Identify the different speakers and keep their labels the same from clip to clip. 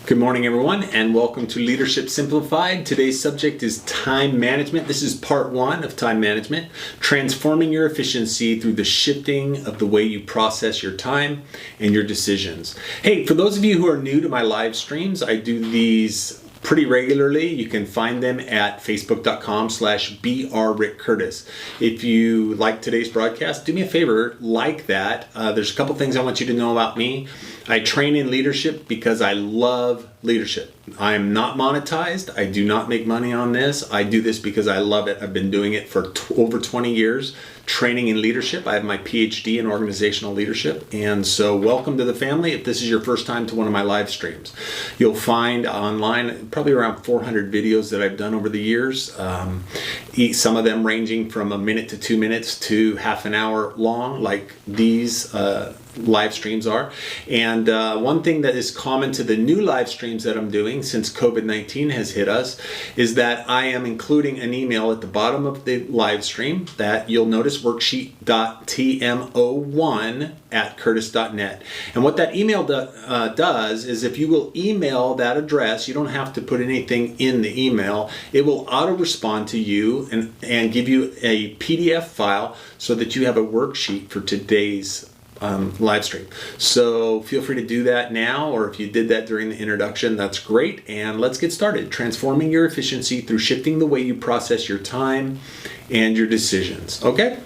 Speaker 1: Good morning, everyone, and welcome to Leadership Simplified. Today's subject is time management. This is part one of time management, transforming your efficiency through the shifting of the way you process your time and your decisions. Hey, for those of you who are new to my live streams, I do these pretty regularly. You can find them at facebook.com/BrRickCurtis. If you like today's broadcast, do me a favor, like that. There's a couple things I want you to know about me. I train in leadership because I love leadership. I am not monetized. I do not make money on this. I do this because I love it. I've been doing it for over 20 years, training in leadership. I have my PhD in organizational leadership. And so welcome to the family. If this is your first time to one of my live streams, you'll find online probably around 400 videos that I've done over the years. Some of them ranging from a minute to 2 minutes to half an hour long, like these live streams are. And one thing that is common to the new live streams that I'm doing since COVID-19 has hit us is that I am including an email at the bottom of the live stream that you'll notice worksheet.tmo1@curtis.net. And what that email does is if you will email that address, you don't have to put anything in the email. It will auto respond to you and give you a PDF file so that you have a worksheet for today's live stream. So feel free to do that now, or if you did that during the introduction, that's great. And let's get started. Transforming your efficiency through shifting the way you process your time and your decisions. Okay?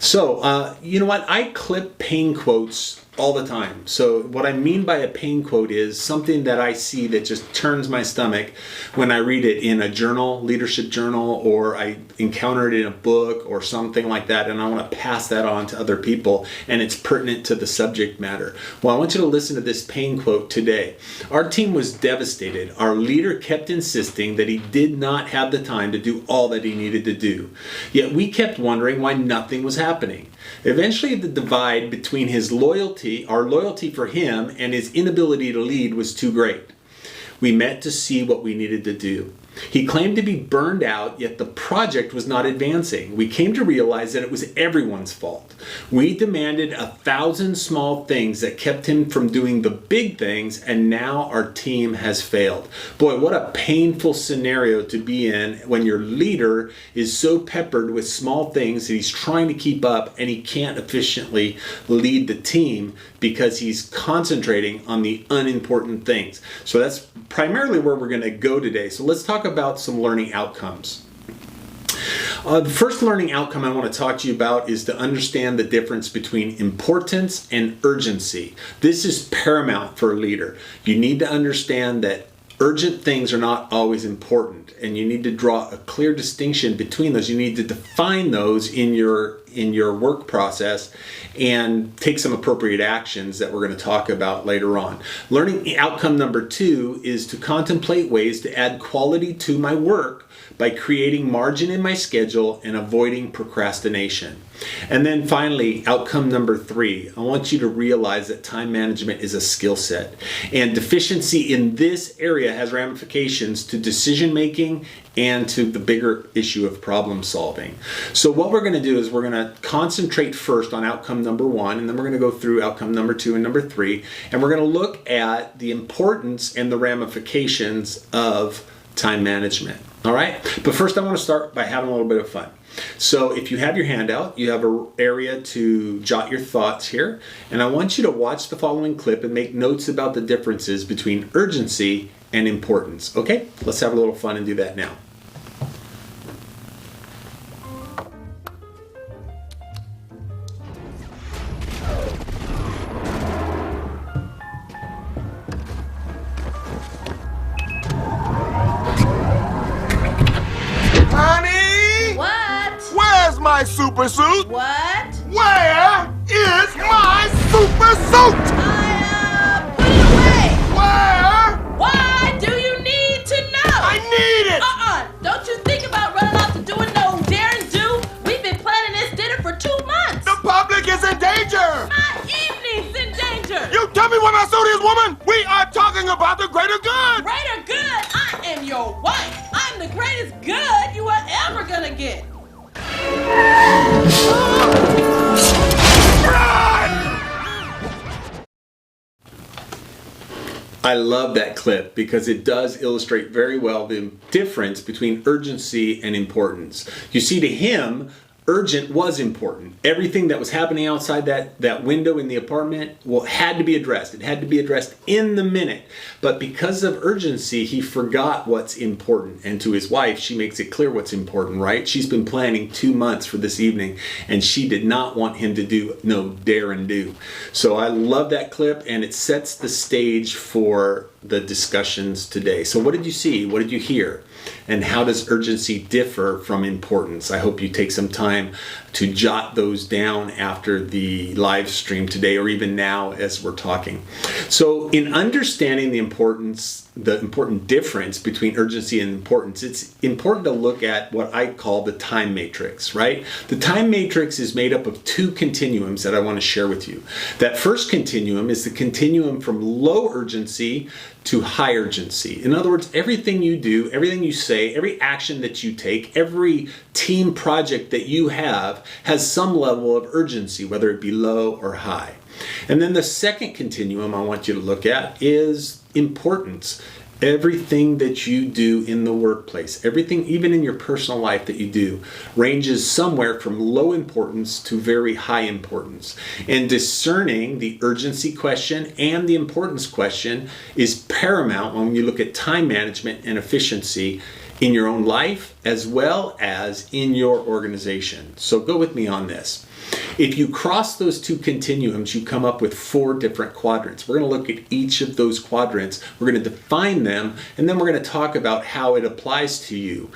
Speaker 1: So, you know what? I clip pain quotes all the time. So what I mean by a pain quote is something that I see that just turns my stomach when I read it in a journal, leadership journal, or I encounter it in a book or something like that, and I want to pass that on to other people, and it's pertinent to the subject matter. Well, I want you to listen to this pain quote today. Our team was devastated. Our leader kept insisting that he did not have the time to do all that he needed to do. Yet we kept wondering why nothing was happening. Eventually, the divide between our loyalty for him, and his inability to lead was too great. We met to see what we needed to do. He claimed to be burned out, yet the project was not advancing. We came to realize that it was everyone's fault. We demanded 1,000 small things that kept him from doing the big things, and now our team has failed. Boy, what a painful scenario to be in when your leader is so peppered with small things that he's trying to keep up and he can't efficiently lead the team because he's concentrating on the unimportant things. So that's primarily where we're going to go today. So let's talk about some learning outcomes. The first learning outcome I want to talk to you about is to understand the difference between importance and urgency. This is paramount for a leader. You need to understand that urgent things are not always important, and you need to draw a clear distinction between those. You need to define those in your work process and take some appropriate actions that we're going to talk about later on. Learning outcome number 2 is to contemplate ways to add quality to my work by creating margin in my schedule and avoiding procrastination. And then finally, outcome number 3, I want you to realize that time management is a skill set, and deficiency in this area has ramifications to decision making and to the bigger issue of problem solving. So what we're going to do is we're going to concentrate first on outcome number 1, and then we're going to go through outcome number 2 and number 3, and we're going to look at the importance and the ramifications of time management. All right? But first I want to start by having a little bit of fun. So if you have your handout, you have an area to jot your thoughts here, and I want you to watch the following clip and make notes about the differences between urgency and importance. Okay? Let's have a little fun and do that now.
Speaker 2: Honey! super suit?
Speaker 3: What?
Speaker 2: Where is my super suit?
Speaker 3: Put it away!
Speaker 2: Where?
Speaker 3: Why do you need to know?
Speaker 2: I need it!
Speaker 3: Don't you think about running off to doing no daring do? We've been planning this dinner for 2 months.
Speaker 2: The public is in danger!
Speaker 3: My evening's in danger.
Speaker 2: You tell me where my suit is, woman! We are talking about the greater good!
Speaker 3: Greater good? I am your wife. I'm the greatest good you are ever gonna get.
Speaker 1: I love that clip because it does illustrate very well the difference between urgency and importance. You see, to him, urgent was important. Everything that was happening outside that window in the apartment, had to be addressed. It had to be addressed in the minute. But because of urgency, he forgot what's important. And to his wife, she makes it clear what's important, right? She's been planning 2 months for this evening, and she did not want him to do no dare and do. So I love that clip, and it sets the stage for the discussions today. So what did you see? What did you hear? And how does urgency differ from importance? I hope you take some time to jot those down after the live stream today, or even now as we're talking. So in understanding the important difference between urgency and importance, it's important to look at what I call the time matrix, right? The time matrix is made up of 2 continuums that I want to share with you. That first continuum is the continuum from low urgency to high urgency. In other words, everything you do, everything you say, every action that you take, every team project that you have has some level of urgency, whether it be low or high. And then the second continuum I want you to look at is importance. Everything that you do in the workplace, everything even in your personal life that you do, ranges somewhere from low importance to very high importance. And discerning the urgency question and the importance question is paramount when you look at time management and efficiency in your own life as well as in your organization. So go with me on this. If you cross those 2 continuums, you come up with 4 different quadrants. We're going to look at each of those quadrants. We're going to define them, and then we're going to talk about how it applies to you.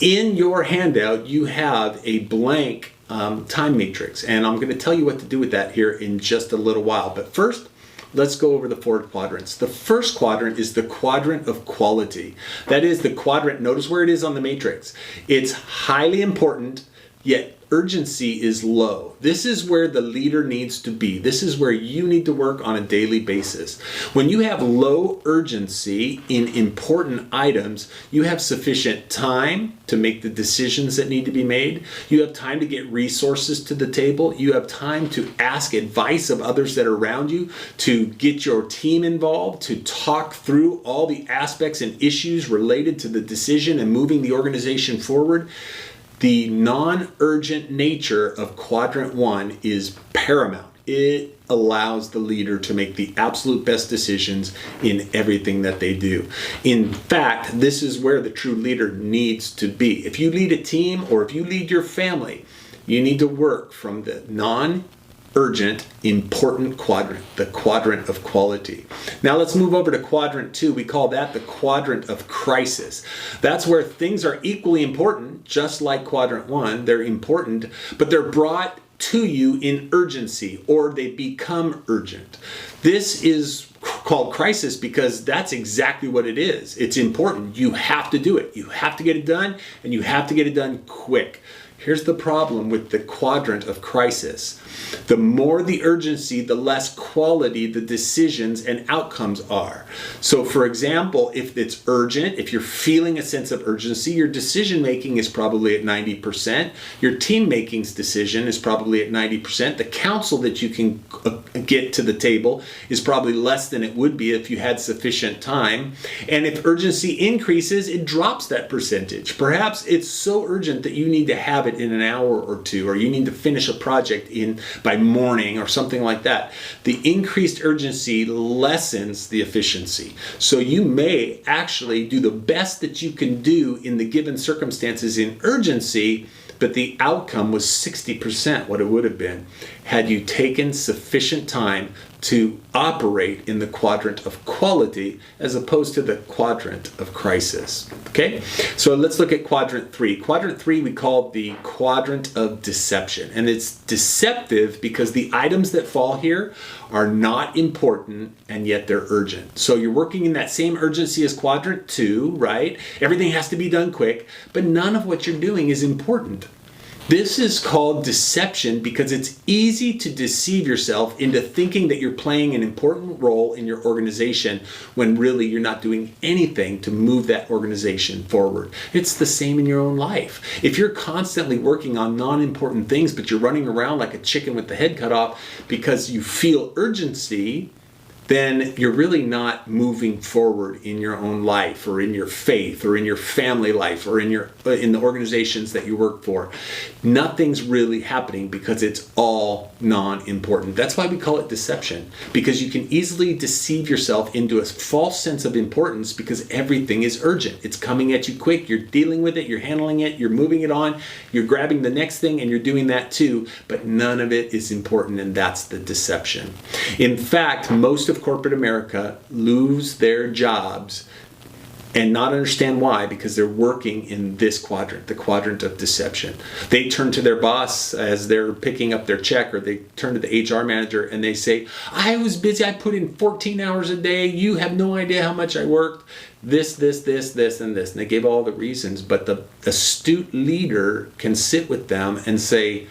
Speaker 1: In your handout, you have a blank time matrix, and I'm going to tell you what to do with that here in just a little while. But first, let's go over the 4 quadrants. The first quadrant is the quadrant of quality. That is the quadrant, notice where it is on the matrix. It's highly important, yet urgency is low. This is where the leader needs to be. This is where you need to work on a daily basis. When you have low urgency in important items, you have sufficient time to make the decisions that need to be made. You have time to get resources to the table. You have time to ask advice of others that are around you, to get your team involved, to talk through all the aspects and issues related to the decision and moving the organization forward. The non-urgent nature of quadrant 1 is paramount. It allows the leader to make the absolute best decisions in everything that they do. In fact, this is where the true leader needs to be. If you lead a team or if you lead your family, you need to work from the non-urgent, important quadrant, the quadrant of quality. Now let's move over to quadrant 2. We call that the quadrant of crisis. That's where things are equally important, just like quadrant 1. They're important, but they're brought to you in urgency, or they become urgent. This is called crisis because that's exactly what it is. It's important. You have to do it. You have to get it done, and you have to get it done quick. Here's the problem with the quadrant of crisis. The more the urgency, the less quality the decisions and outcomes are. So for example, if it's urgent, if you're feeling a sense of urgency, your decision making is probably at 90%. Your team making's decision is probably at 90%. The counsel that you can get to the table is probably less than it would be if you had sufficient time. And if urgency increases, it drops that percentage. Perhaps it's so urgent that you need to have it in an hour or 2, or you need to finish a project by morning or something like that. The increased urgency lessens the efficiency. So you may actually do the best that you can do in the given circumstances in urgency, but the outcome was 60% what it would have been had you taken sufficient time to operate in the quadrant of quality as opposed to the quadrant of crisis. Okay, so let's look at quadrant 3. Quadrant 3 we call the quadrant of deception, and it's deceptive because the items that fall here are not important and yet they're urgent. So you're working in that same urgency as quadrant 2, right? Everything has to be done quick, but none of what you're doing is important. This is called deception because it's easy to deceive yourself into thinking that you're playing an important role in your organization when really you're not doing anything to move that organization forward. It's the same in your own life. If you're constantly working on non-important things, but you're running around like a chicken with the head cut off because you feel urgency, then you're really not moving forward in your own life or in your faith or in your family life or in the organizations that you work for. Nothing's really happening because it's all non-important. That's why we call it deception, because you can easily deceive yourself into a false sense of importance because everything is urgent. It's coming at you quick. You're dealing with it. You're handling it. You're moving it on. You're grabbing the next thing and you're doing that too, but none of it is important, and that's the deception. In fact, most of corporate America lose their jobs and not understand why, because they're working in this quadrant, the quadrant of deception. They turn to their boss as they're picking up their check, or they turn to the HR manager and they say, I was busy, I put in 14 hours a day, you have no idea how much I worked, this, and this. And they gave all the reasons, but the astute leader can sit with them and say,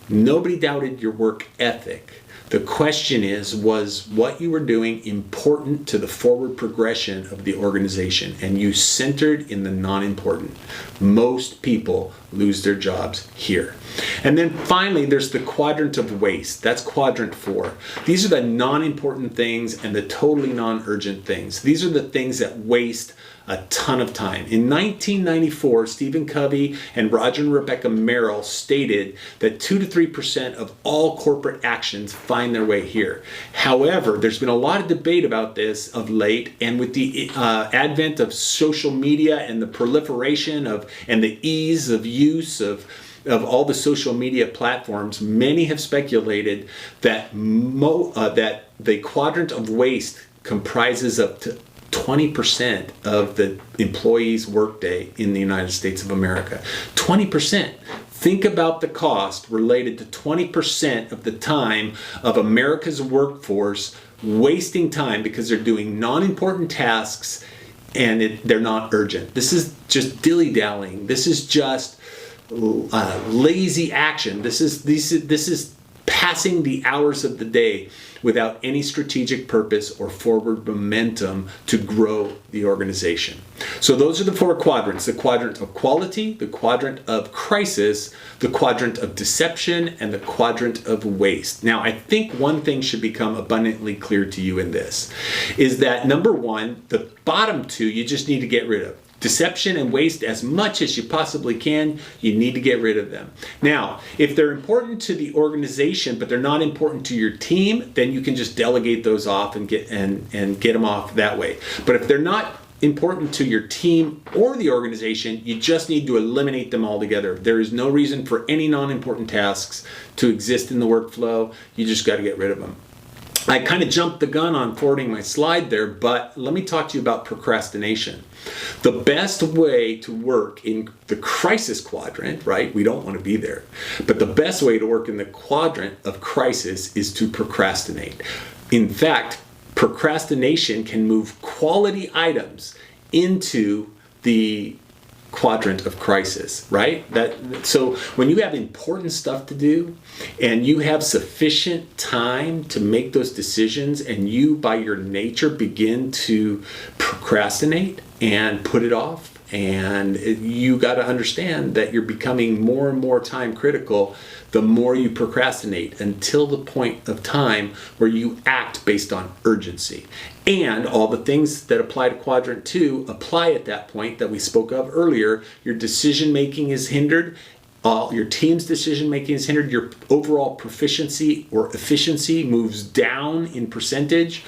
Speaker 1: nobody doubted your work ethic. The question is, was what you were doing important to the forward progression of the organization? And you centered in the non-important. Most people lose their jobs here. And then finally, there's the quadrant of waste. That's quadrant 4. These are the non-important things and the totally non-urgent things. These are the things that waste a ton of time. In 1994, Stephen Covey and Roger and Rebecca Merrill stated that 2 to 3% of all corporate actions find their way here. However, there's been a lot of debate about this of late, and with the advent of social media and the proliferation of and the ease of use of all the social media platforms, many have speculated that that the quadrant of waste comprises up to 20% of the employees' workday in the United States of America. 20%. Think about the cost related to 20% of the time of America's workforce wasting time because they're doing non-important tasks and they're not urgent. This is just dilly-dallying. This is just lazy action. This is passing the hours of the day without any strategic purpose or forward momentum to grow the organization. So those are the 4 quadrants: the quadrant of quality, the quadrant of crisis, the quadrant of deception, and the quadrant of waste. Now, I think one thing should become abundantly clear to you in this, is that number 1, the bottom 2 you just need to get rid of. Deception and waste, as much as you possibly can, you need to get rid of them. Now, if they're important to the organization, but they're not important to your team, then you can just delegate those off and get them off that way. But if they're not important to your team or the organization, you just need to eliminate them altogether. There is no reason for any non-important tasks to exist in the workflow. You just got to get rid of them. I kind of jumped the gun on forwarding my slide there, but let me talk to you about procrastination. The best way to work in the crisis quadrant, right? We don't want to be there. But the best way to work in the quadrant of crisis is to procrastinate. In fact, procrastination can move quality items into the quadrant of crisis, right? So when you have important stuff to do and you have sufficient time to make those decisions, and you by your nature begin to procrastinate and put it off, and you got to understand that you're becoming more and more time critical the more you procrastinate, until the point of time where you act based on urgency. And all the things that apply to quadrant 2 apply at that point that we spoke of earlier. Your decision making is hindered. Your team's decision making is hindered. Your overall proficiency or efficiency moves down in percentage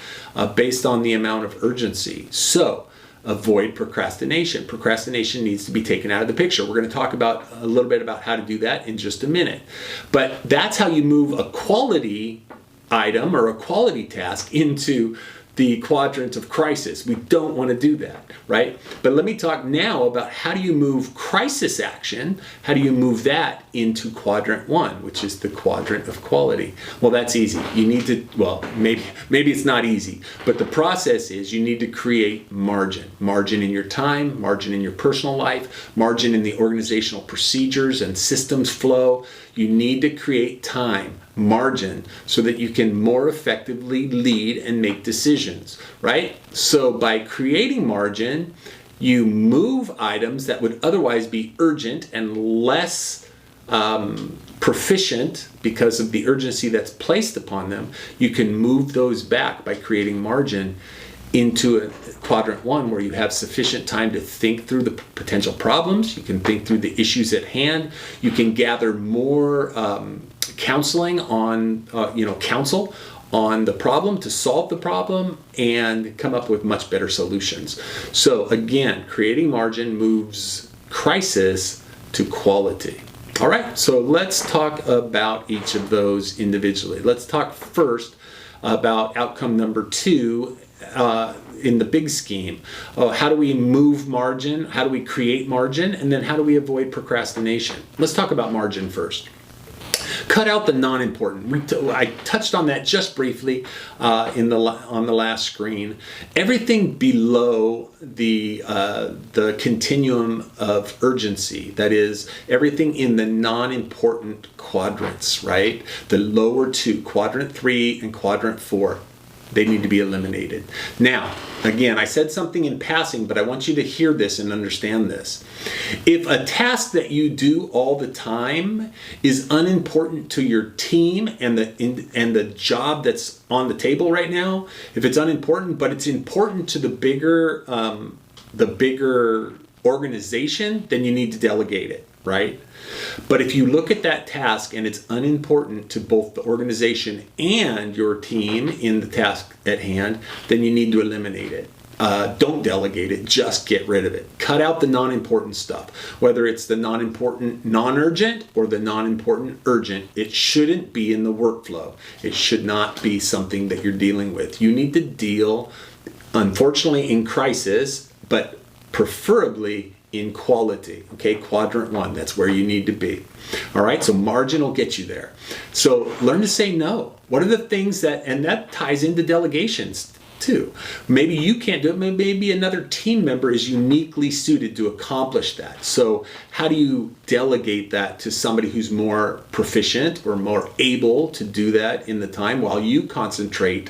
Speaker 1: based on the amount of urgency. So avoid procrastination. Procrastination needs to be taken out of the picture. We're going to talk about a little bit about how to do that in just a minute. But that's how you move a quality item or a quality task into the quadrant of crisis. We don't want to do that, right? But let me talk now about how do you move crisis action, how do you move that into quadrant 1, which is the quadrant of quality. Well, that's easy. You need to, well, maybe it's not easy, but the process is you need to create margin. Margin in your time, margin in your personal life, margin in the organizational procedures and systems flow. You need to create time, margin, so that you can more effectively lead and make decisions, right? So by creating margin, you move items that would otherwise be urgent and less proficient because of the urgency that's placed upon them. You can move those back by creating margin into a quadrant 1 where you have sufficient time to think through the potential problems. You can think through the issues at hand. You can gather more counseling on, counsel on the problem to solve the problem and come up with much better solutions. So again, creating margin moves crisis to quality. All right, so let's talk about each of those individually. Let's talk first about outcome number 2 in the big scheme. How do we move margin? How do we create margin? And then how do we avoid procrastination? Let's talk about margin first. Cut out the non-important. I touched on that just briefly on the last screen. Everything below the continuum of urgency, that is, everything in the non-important quadrants, right? The lower 2, quadrant 3 and quadrant 4. They need to be eliminated. Now, again, I said something in passing, but I want you to hear this and understand this. If a task that you do all the time is unimportant to your team and the job that's on the table right now, if it's unimportant, but it's important to the bigger organization, then you need to delegate it, right? But if you look at that task and it's unimportant to both the organization and your team in the task at hand, then you need to eliminate it. Don't delegate it, just get rid of it. Cut out the non-important stuff. Whether it's the non-important non-urgent or the non-important urgent, it shouldn't be in the workflow. It should not be something that you're dealing with. You need to deal, unfortunately, in crisis, but preferably in quality, okay? Quadrant 1, that's where you need to be. All right, so margin will get you there. So learn to say no. What are the things and that ties into delegations too. Maybe you can't do it, maybe another team member is uniquely suited to accomplish that. So how do you delegate that to somebody who's more proficient or more able to do that in the time while you concentrate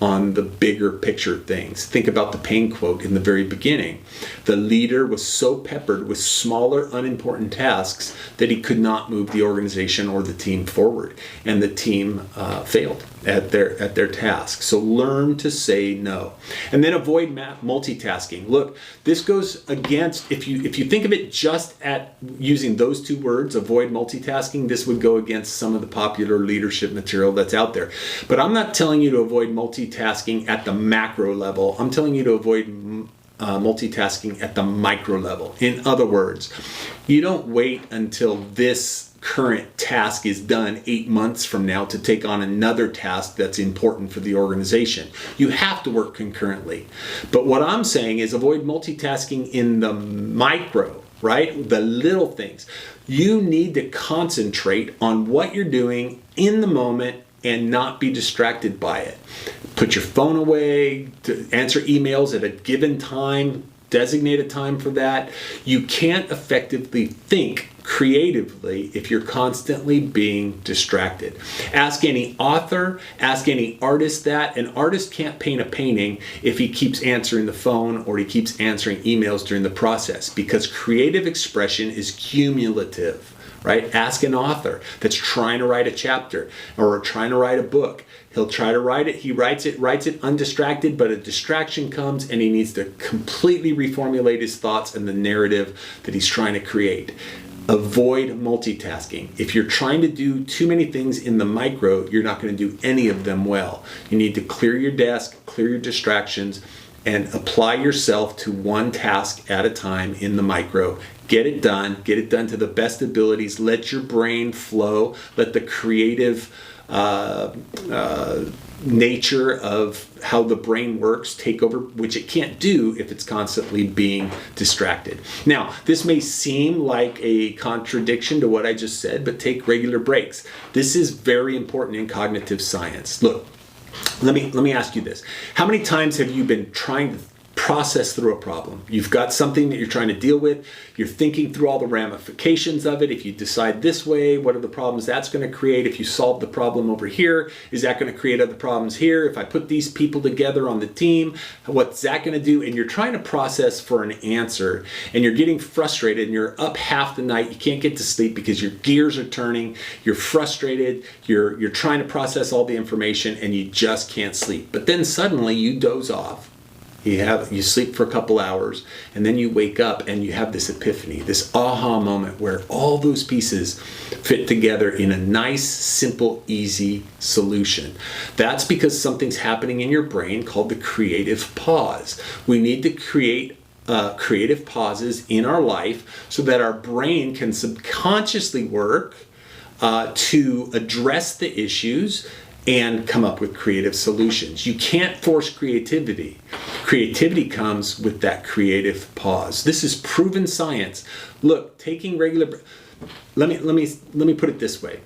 Speaker 1: on the bigger picture things? Think about the pain quote in the very beginning. The leader was so peppered with smaller, unimportant tasks that he could not move the organization or the team forward, and the team failed at their task. So learn to say no, and then avoid multitasking. Look, this goes against, if you think of it just at using those 2 words, avoid multitasking, this would go against some of the popular leadership material that's out there. But I'm not telling you to avoid multitasking at the macro level. I'm telling you to avoid multitasking at the micro level. In other words, you don't wait until this current task is done 8 months from now to take on another task that's important for the organization. You have to work concurrently. But what I'm saying is avoid multitasking in the micro, right? The little things. You need to concentrate on what you're doing in the moment and not be distracted by it. Put your phone away, to answer emails at a given time, designate a time for that. You can't effectively think creatively if you're constantly being distracted. Ask any author, ask any artist that. An artist can't paint a painting if he keeps answering the phone or he keeps answering emails during the process, because creative expression is cumulative. Right? Ask an author that's trying to write a chapter or trying to write a book. He'll try to write it, he writes it undistracted, but a distraction comes and he needs to completely reformulate his thoughts and the narrative that he's trying to create. Avoid multitasking. If you're trying to do too many things in the micro, you're not going to do any of them well. You need to clear your desk, clear your distractions, and apply yourself to one task at a time in the micro. Get it done to the best abilities. Let your brain flow. Let the creative nature of how the brain works take over, which it can't do if it's constantly being distracted. Now, this may seem like a contradiction to what I just said, but take regular breaks. This is very important in cognitive science. Look, let me ask you this. How many times have you been trying to process through a problem? You've got something that you're trying to deal with. You're thinking through all the ramifications of it. If you decide this way, what are the problems that's going to create? If you solve the problem over here, is that going to create other problems here? If I put these people together on the team, what's that going to do? And you're trying to process for an answer, and you're getting frustrated, and you're up half the night. You can't get to sleep because your gears are turning. You're frustrated. You're trying to process all the information, and you just can't sleep. But then suddenly you doze off. You sleep for a couple hours, and then you wake up and you have this epiphany, this aha moment where all those pieces fit together in a nice, simple, easy solution. That's because something's happening in your brain called the creative pause. We need to create creative pauses in our life so that our brain can subconsciously work to address the issues and come up with creative solutions. You can't force creativity. Creativity comes with that creative pause. This is proven science. Look, taking regular. Let me put it this way.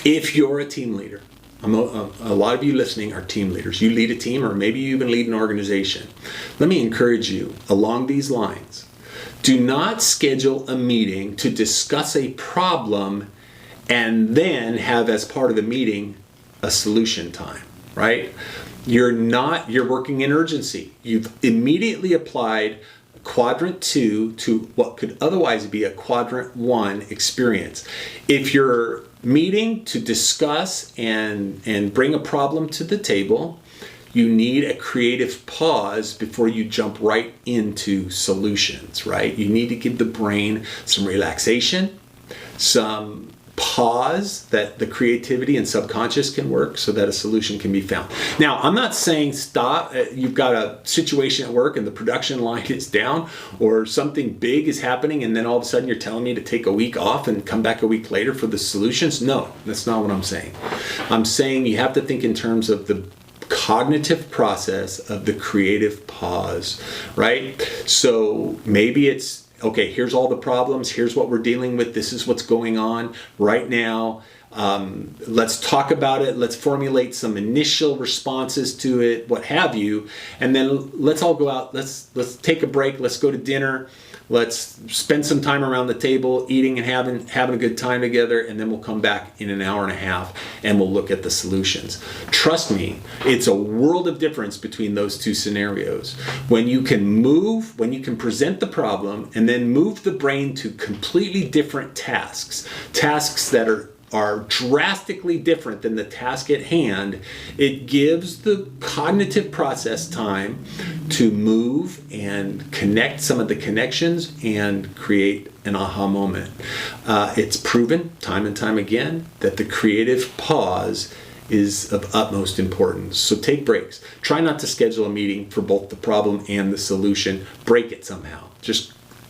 Speaker 1: If you're a team leader, a lot of you listening are team leaders. You lead a team, or maybe you even lead an organization. Let me encourage you along these lines. Do not schedule a meeting to discuss a problem and then have as part of the meeting a solution time, right? You're working in urgency. You've immediately applied quadrant 2 to what could otherwise be a quadrant 1 experience. If you're meeting to discuss and bring a problem to the table, you need a creative pause before you jump right into solutions, right? You need to give the brain some relaxation, some pause that the creativity and subconscious can work so that a solution can be found. Now, I'm not saying stop. You've got a situation at work and the production line is down, or something big is happening, and then all of a sudden you're telling me to take a week off and come back a week later for the solutions. No, that's not what I'm saying. I'm saying you have to think in terms of the cognitive process of the creative pause, right? So maybe it's, okay, here's all the problems, here's what we're dealing with, this is what's going on right now. Let's talk about it, let's formulate some initial responses to it, what have you, and then let's all go out, let's take a break, let's go to dinner, let's spend some time around the table eating and having a good time together, and then we'll come back in an hour and a half and we'll look at the solutions. Trust me, it's a world of difference between those two scenarios. When you can present the problem and then move the brain to completely different tasks that are drastically different than the task at hand, it gives the cognitive process time to move and connect some of the connections and create an aha moment. It's proven time and time again that the creative pause is of utmost importance. So take breaks. Try not to schedule a meeting for both the problem and the solution. Break it somehow.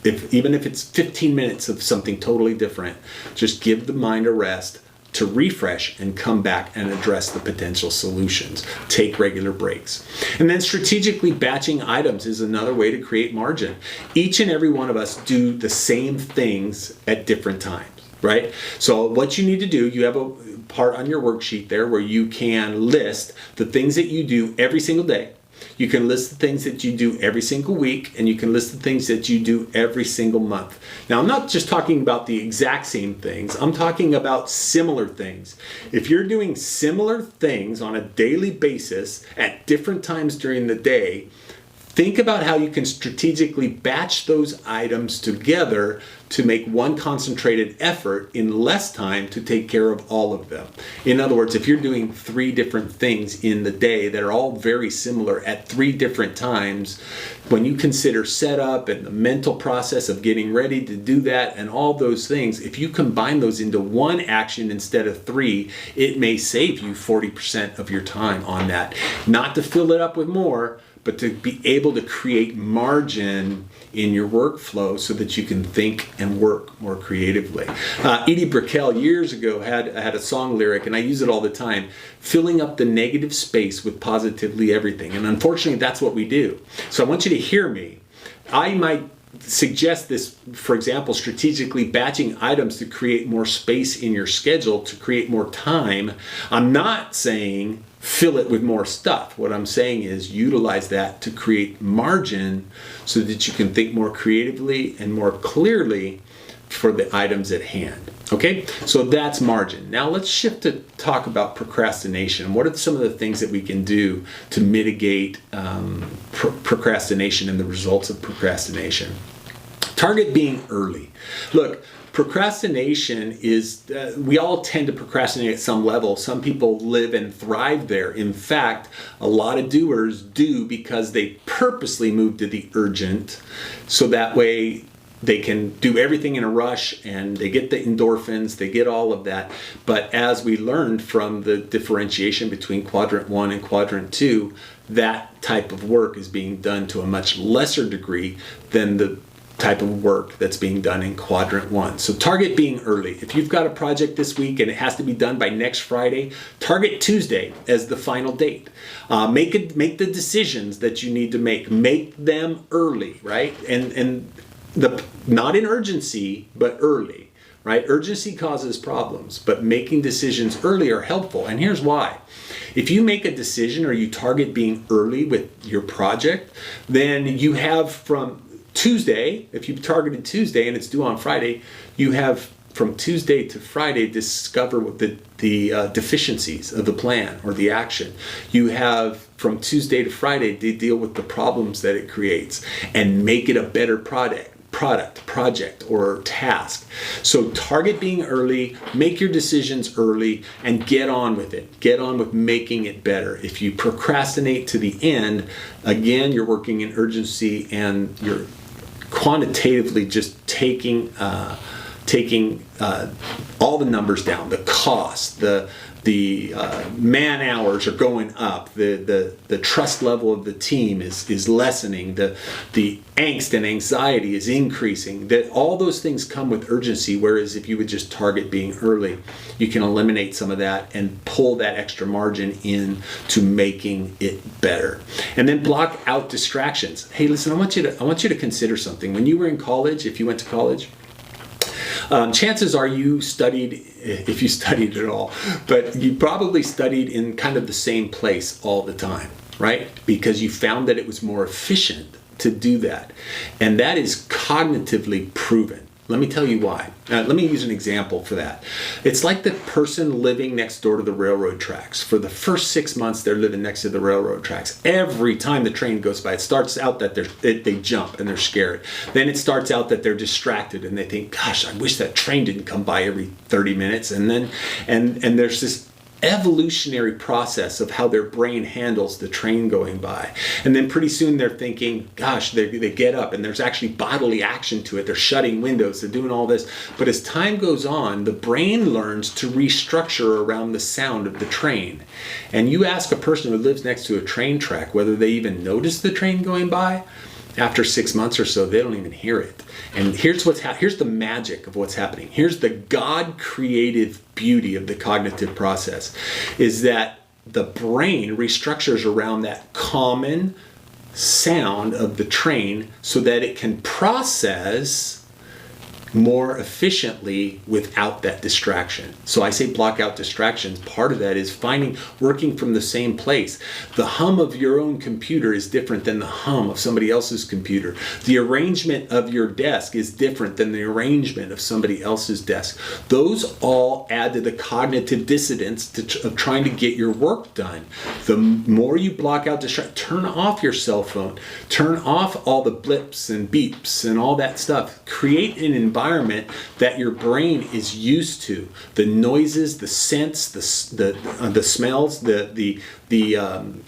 Speaker 1: Even if it's 15 minutes of something totally different, just give the mind a rest to refresh and come back and address the potential solutions. Take regular breaks. And then strategically batching items is another way to create margin. Each and every one of us do the same things at different times, right? So what you need to do, you have a part on your worksheet there where you can list the things that you do every single day. You can list the things that you do every single week, and you can list the things that you do every single month. Now, I'm not just talking about the exact same things. I'm talking about similar things. If you're doing similar things on a daily basis at different times during the day, think about how you can strategically batch those items together to make one concentrated effort in less time to take care of all of them. In other words, if you're doing 3 different things in the day that are all very similar at 3 different times, when you consider setup and the mental process of getting ready to do that and all those things, if you combine those into one action instead of 3, it may save you 40% of your time on that. Not to fill it up with more, but to be able to create margin in your workflow so that you can think and work more creatively. Edie Brickell years ago had a song lyric, and I use it all the time, filling up the negative space with positively everything. And unfortunately, that's what we do. So I want you to hear me. I might suggest this, for example, strategically batching items to create more space in your schedule, to create more time. I'm not saying fill it with more stuff. What I'm saying is utilize that to create margin so that you can think more creatively and more clearly for the items at hand. Okay, so that's margin. Now let's shift to talk about procrastination. What are some of the things that we can do to mitigate procrastination and the results of procrastination? Target being early. Look, procrastination is, we all tend to procrastinate at some level. Some people live and thrive there. In fact, a lot of doers do because they purposely move to the urgent, so that way they can do everything in a rush and they get the endorphins, they get all of that. But as we learned from the differentiation between quadrant 1 and quadrant 2, that type of work is being done to a much lesser degree than the type of work that's being done in quadrant 1. So target being early. If you've got a project this week and it has to be done by next Friday, target Tuesday as the final date. Make the decisions that you need to make. Make them early, right? And not in urgency, but early, right? Urgency causes problems, but making decisions early are helpful. And here's why. If you make a decision or you target being early with your project, then you have from Tuesday, if you targeted Tuesday and it's due on Friday, you have from Tuesday to Friday discover what the deficiencies of the plan or the action. You have from Tuesday to Friday to deal with the problems that it creates and make it a better project, or task. So target being early, make your decisions early, and get on with it. Get on with making it better. If you procrastinate to the end, again, you're working in urgency and you're quantitatively just taking all the numbers down, the cost, the man hours are going up, the trust level of the team is lessening, the angst and anxiety is increasing. That all those things come with urgency, whereas if you would just target being early, you can eliminate some of that and pull that extra margin in to making it better. And then block out distractions. Hey, listen, I want you to consider something. When you were in college, if you went to college, chances are you studied, if you studied at all, but you probably studied in kind of the same place all the time, right? Because you found that it was more efficient to do that. And that is cognitively proven. Let me tell you why. Let me use an example for that. It's like the person living next door to the railroad tracks. For the first 6 months, they're living next to the railroad tracks. Every time the train goes by, it starts out that they jump and they're scared. Then it starts out that they're distracted and they think, gosh, I wish that train didn't come by every 30 minutes. And then and there's this evolutionary process of how their brain handles the train going by. And then pretty soon they're thinking, gosh, they get up and there's actually bodily action to it. They're shutting windows, they're doing all this. But as time goes on, the brain learns to restructure around the sound of the train. And you ask a person who lives next to a train track whether they even notice the train going by. After 6 months or so, they don't even hear it. And here's here's the magic of what's happening. Here's the God-creative beauty of the cognitive process, is that the brain restructures around that common sound of the train so that it can process more efficiently without that distraction. So I say block out distractions. Part of that is working from the same place. The hum of your own computer is different than the hum of somebody else's computer. The arrangement of your desk is different than the arrangement of somebody else's desk. Those all add to the cognitive dissonance of trying to get your work done. The more you block out distractions, turn off your cell phone, turn off all the blips and beeps and all that stuff. Create an environment that your brain is used to. The noises, the scents, the smells, the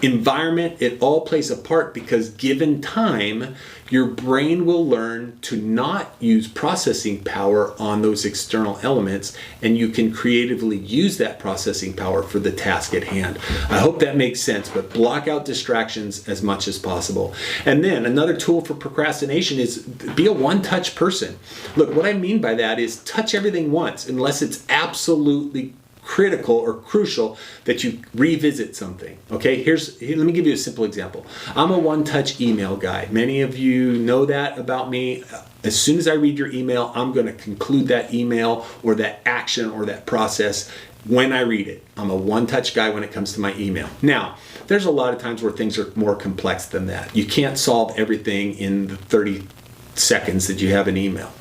Speaker 1: environment, it all plays a part, because given time, your brain will learn to not use processing power on those external elements, and you can creatively use that processing power for the task at hand. I hope that makes sense, but block out distractions as much as possible. And then another tool for procrastination is be a one-touch person. Look, what what I mean by that is touch everything once unless it's absolutely critical or crucial that you revisit something. Okay, let me give you a simple example. I'm a one-touch email guy. Many of you know that about me. As soon as I read your email, I'm going to conclude that email or that action or that process when I read it. I'm a one-touch guy when it comes to my email. Now, there's a lot of times where things are more complex than that. You can't solve everything in the 30 seconds that you have an email.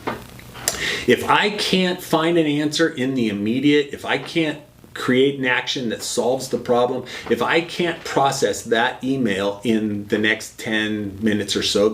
Speaker 1: If I can't find an answer in the immediate, if I can't create an action that solves the problem, if I can't process that email in the next 10 minutes or so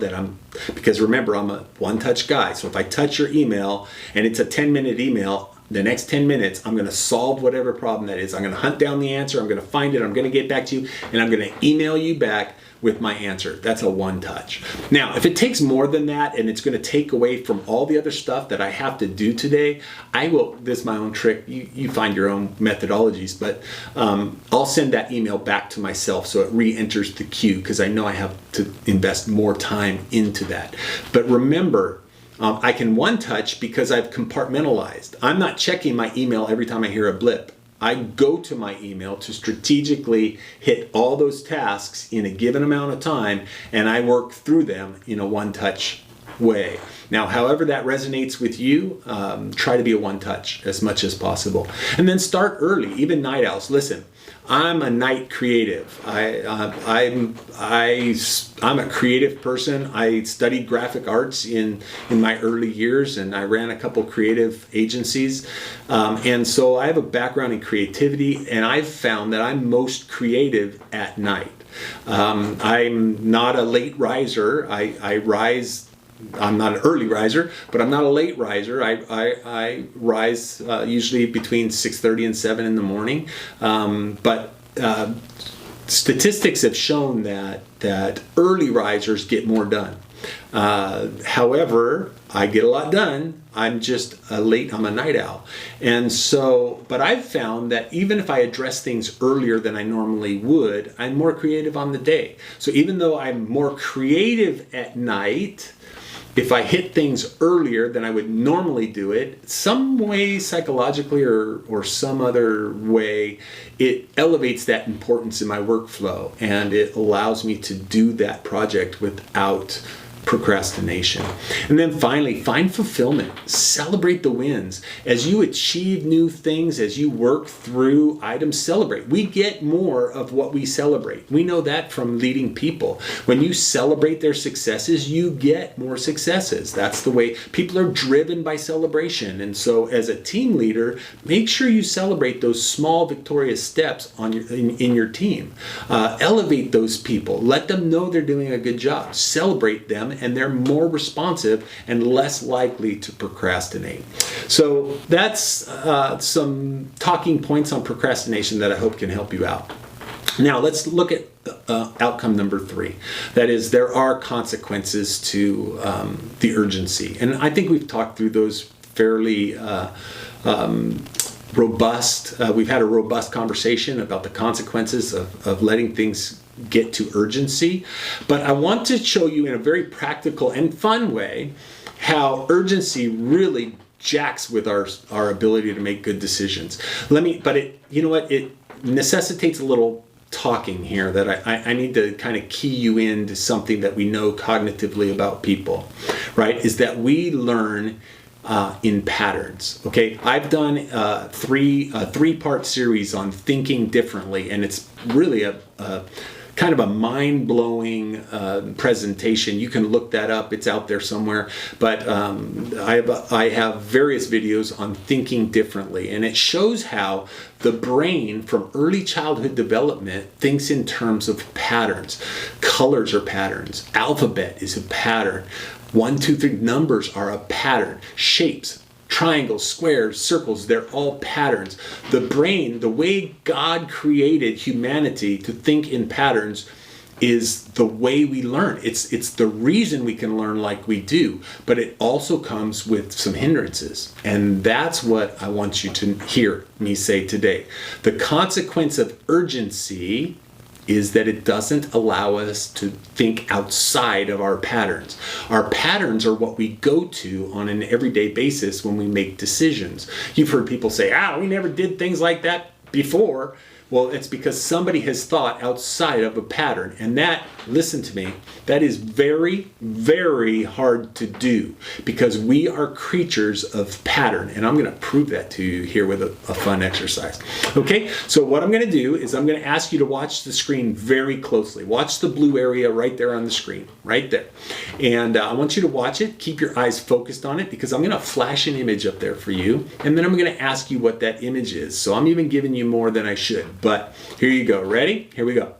Speaker 1: because remember, I'm a one-touch guy. So if I touch your email and it's a 10-minute email, the next 10 minutes, I'm going to solve whatever problem that is. I'm going to hunt down the answer. I'm going to find it. I'm going to get back to you, and I'm going to email you back with my answer. That's a one touch. Now, if it takes more than that and it's going to take away from all the other stuff that I have to do today, this is my own trick. You find your own methodologies, but I'll send that email back to myself so it re-enters the queue because I know I have to invest more time into that. But remember, I can one touch because I've compartmentalized. I'm not checking my email every time I hear a blip. I go to my email to strategically hit all those tasks in a given amount of time, and I work through them in a one-touch way. Now, however that resonates with you, try to be a one-touch as much as possible. And then start early, even night owls. Listen, I'm a night creative. I'm a creative person. I studied graphic arts in my early years, and I ran a couple creative agencies. And so I have a background in creativity, and I've found that I'm most creative at night. I'm not a late riser. I'm not an early riser, but I'm not a late riser. I rise usually between 6:30 and 7 in the morning. But statistics have shown that early risers get more done. However, I get a lot done. I'm a night owl. And so, but I've found that even if I address things earlier than I normally would, I'm more creative on the day. So even though I'm more creative at night, if I hit things earlier than I would normally do it, some way psychologically or some other way, it elevates that importance in my workflow and it allows me to do that project without procrastination. And then finally, find fulfillment. Celebrate the wins. As you achieve new things, as you work through items, celebrate. We get more of what we celebrate. We know that from leading people. When you celebrate their successes, you get more successes. That's the way people are driven by celebration. And so as a team leader, make sure you celebrate those small victorious steps in your team. Elevate those people. Let them know they're doing a good job. Celebrate them, and they're more responsive and less likely to procrastinate. So that's some talking points on procrastination that I hope can help you out. Now let's look at outcome number 3. That is, there are consequences to the urgency. And I think we've talked through those fairly robust. We've had a robust conversation about the consequences of letting things get to urgency. But I want to show you in a very practical and fun way how urgency really jacks with our ability to make good decisions. It necessitates a little talking here that I need to kind of key you into something that we know cognitively about people, right? Is that we learn in patterns. Okay, I've done a three-part series on thinking differently, and it's really a kind of a mind-blowing presentation. You can look that up. It's out there somewhere. But I have various videos on thinking differently, and it shows how the brain from early childhood development thinks in terms of patterns. Colors are patterns. Alphabet is a pattern. 1, 2, 3 numbers are a pattern. Shapes, triangles, squares, circles, they're all patterns. The brain, the way God created humanity to think in patterns, is the way we learn. It's the reason we can learn like we do, but it also comes with some hindrances. And that's what I want you to hear me say today. The consequence of urgency is that it doesn't allow us to think outside of our patterns. Our patterns are what we go to on an everyday basis when we make decisions. You've heard people say, we never did things like that before. Well, it's because somebody has thought outside of a pattern. And that, listen to me, that is very, very hard to do because we are creatures of pattern. And I'm going to prove that to you here with a fun exercise. Okay, so what I'm going to do is I'm going to ask you to watch the screen very closely. Watch the blue area right there on the screen, right there. And I want you to watch it. Keep your eyes focused on it because I'm going to flash an image up there for you. And then I'm going to ask you what that image is. So I'm even giving you more than I should. But here you go. Ready? Here we go.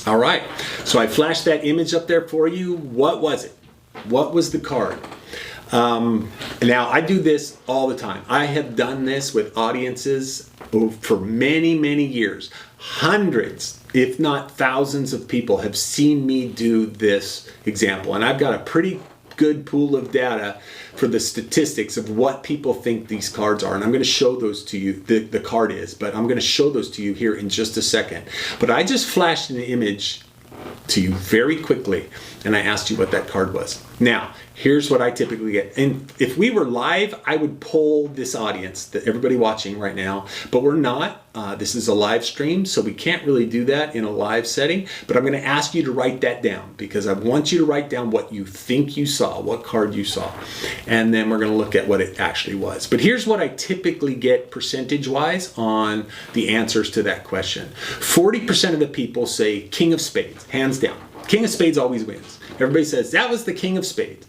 Speaker 1: All right. So I flashed that image up there for you. What was it? What was the card? Now, I do this all the time. I have done this with audiences for many, many years. Hundreds, if not thousands of people have seen me do this example. And I've got a pretty good pool of data for the statistics of what people think these cards are. And I'm going to show those to you, the card is, but I'm going to show those to you here in just a second. But I just flashed an image to you very quickly and I asked you what that card was. Now, here's what I typically get. And if we were live, I would poll this audience, everybody watching right now, but we're not. This is a live stream, so we can't really do that in a live setting, but I'm going to ask you to write that down because I want you to write down what you think you saw, what card you saw, and then we're going to look at what it actually was. But here's what I typically get percentage-wise on the answers to that question. 40% of the people say King of Spades, hands down. King of Spades always wins. Everybody says, that was the King of Spades.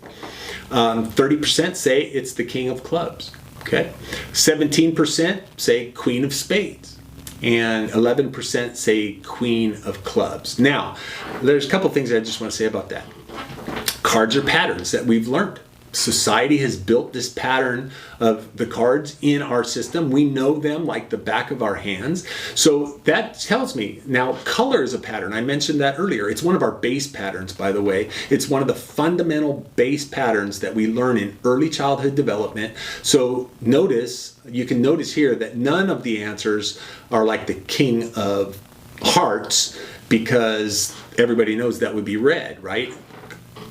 Speaker 1: 30% say it's the King of Clubs. Okay. 17% say Queen of Spades. And 11% say Queen of Clubs. Now, there's a couple things I just want to say about that. Cards are patterns that we've learned. Society has built this pattern of the cards in our system. We know them like the back of our hands. So that tells me, now color is a pattern. I mentioned that earlier. It's one of our base patterns, by the way. It's one of the fundamental base patterns that we learn in early childhood development. So you can notice here that none of the answers are like the King of Hearts because everybody knows that would be red, right?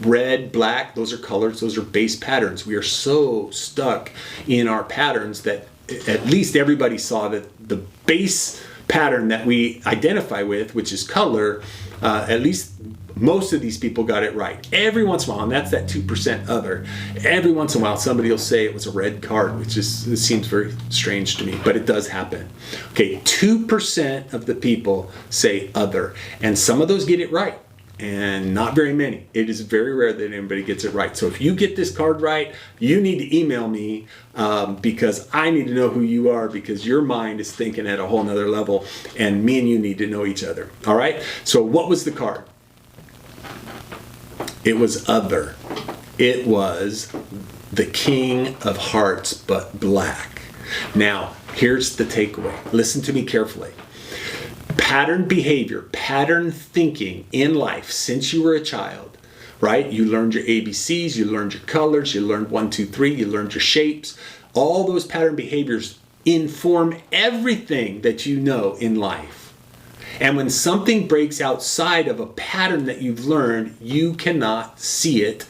Speaker 1: Red, black, those are colors, those are base patterns. We are so stuck in our patterns that at least everybody saw that the base pattern that we identify with, which is color, at least most of these people got it right. Every once in a while, and that's that 2% other, every once in a while somebody will say it was a red card, which it seems very strange to me, but it does happen. Okay, 2% of the people say other, and some of those get it right. And not very many. It is very rare that anybody gets it right. So if you get this card right, you need to email me because I need to know who you are because your mind is thinking at a whole nother level and me and you need to know each other. All right? So what was the card? It was other. It was the King of Hearts, but black. Now, here's the takeaway. Listen to me carefully. Pattern behavior, pattern thinking in life since you were a child, right? You learned your ABCs, you learned your colors, you learned 1, 2, 3, you learned your shapes. All those pattern behaviors inform everything that you know in life. And when something breaks outside of a pattern that you've learned, you cannot see it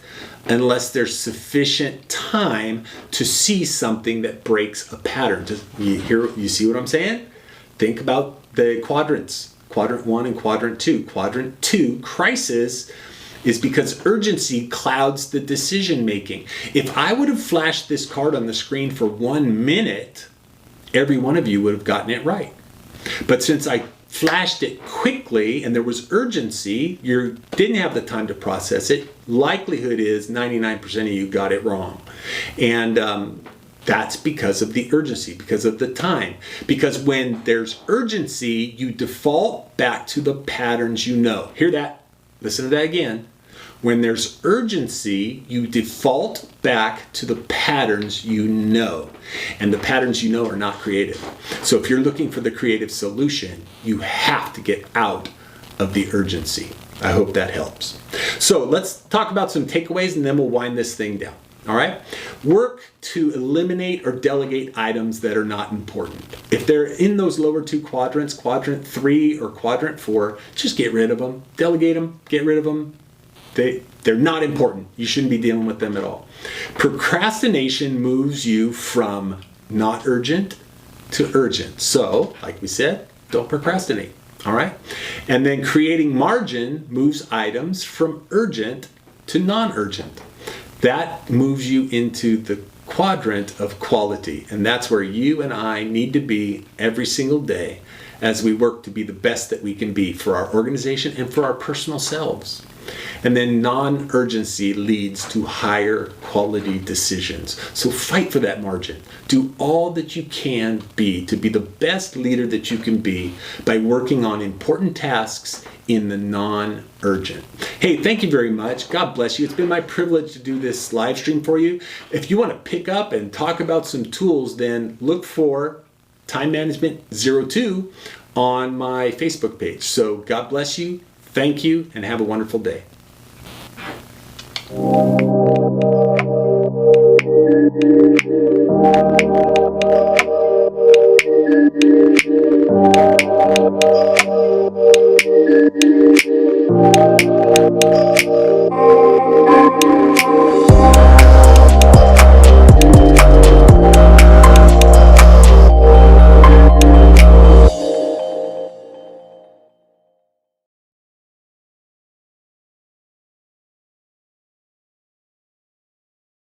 Speaker 1: unless there's sufficient time to see something that breaks a pattern. You see what I'm saying? Think about the quadrants, quadrant 1 and quadrant 2. Quadrant 2, crisis, is because urgency clouds the decision making. If I would have flashed this card on the screen for 1 minute, every one of you would have gotten it right. But since I flashed it quickly and there was urgency, you didn't have the time to process it, likelihood is 99% of you got it wrong. And that's because of the urgency, because of the time. Because when there's urgency, you default back to the patterns you know. Hear that? Listen to that again. When there's urgency, you default back to the patterns you know. And the patterns you know are not creative. So if you're looking for the creative solution, you have to get out of the urgency. I hope that helps. So let's talk about some takeaways and then we'll wind this thing down. All right? Work to eliminate or delegate items that are not important. If they're in those lower two quadrants, quadrant 3 or quadrant 4, just get rid of them. Delegate them, get rid of them. They're not important. You shouldn't be dealing with them at all. Procrastination moves you from not urgent to urgent. So, like we said, don't procrastinate. All right? And then creating margin moves items from urgent to non-urgent. That moves you into the quadrant of quality. And that's where you and I need to be every single day as we work to be the best that we can be for our organization and for our personal selves. And then non-urgency leads to higher quality decisions. So fight for that margin. Do all that you can be to be the best leader that you can be by working on important tasks in the non-urgent. Hey, thank you very much. God bless you. It's been my privilege to do this live stream for you. If you want to pick up and talk about some tools, then look for Time Management 02 on my Facebook page. So God bless you. Thank you, and have a wonderful day.